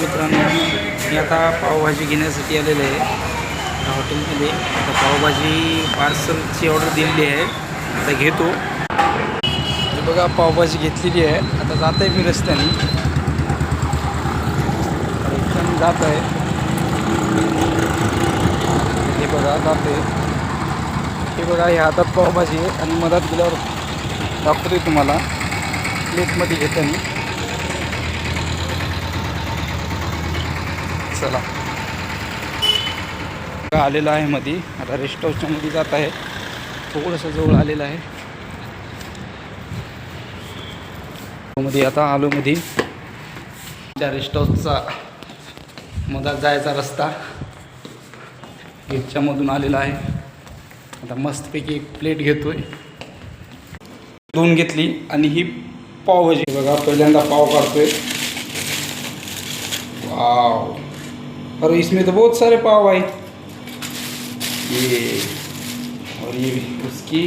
मित्रांनो, मी आता पावभाजी घेण्यासाठी आलेलो आहे हॉटेलमध्ये. आता पावभाजी पार्सलची ऑर्डर दिलेली आहे, आता घेतो. हे बघा, पावभाजी घेतलेली आहे. आता जात आहे मी रस्त्याने, रस्त्याने जात आहे. हे बघा जाते, हे बघा, हे हातात पावभाजी आहे आणि मधात गेल्यावर दाखवते तुम्हाला प्लेटमध्ये घेताना. चला, आलेला आहे मध्ये. आता रेस्ट हाऊसच्या मध्ये जात आहे, थोडंसं जवळ आलेलं आहे मध्ये. आता आलो मध्ये, त्या रेस्ट हाऊसचा मधात जायचा रस्ता गेटच्यामधून आलेला आहे. आता मस्तपैकी एक प्लेट घेतोय, दोन घेतली आणि ही पावभाजी बघा. पहिल्यांदा पाव काढतोय. वाव, और इसमें तो बहुत सारे पाव आए. ये और ये उसकी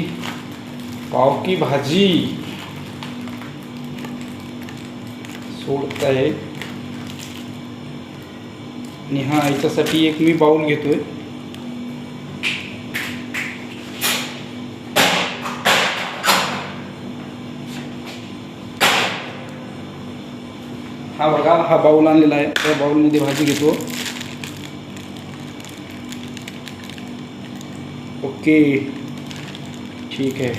पाव की भाजी सोडता है. आणि हा याच्यासाठी एक मी बाउल घेतोय. हा बघा, हा बाउल आणलेला आहे. त्या बाउलमध्ये भाजी घेतो. ओके, ठीक आहे.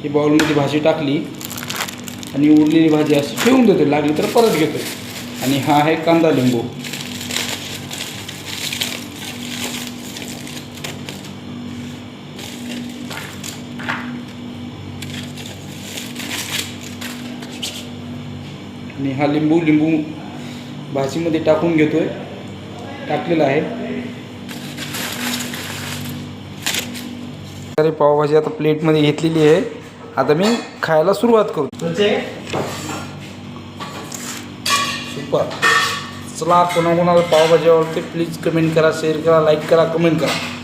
ही बाउलमध्ये भाजी टाकली आणि उरलेली भाजी अशी ठेवून देतो, लागली तर परत घेतो. आणि हा आहे कांदा लिंबू. आणि हा लिंबू भाजीमध्ये टाकून घेतोय, टाकलेला आहे. अरे, पावभाजी आता प्लेटमध्ये घेतलेली आहे. आता मी खायला सुरुवात करतो. सुपर. चला, कोणाकोणाला पावभाजी आवडते प्लीज कमेंट करा, शेअर करा, लाईक करा, कमेंट करा.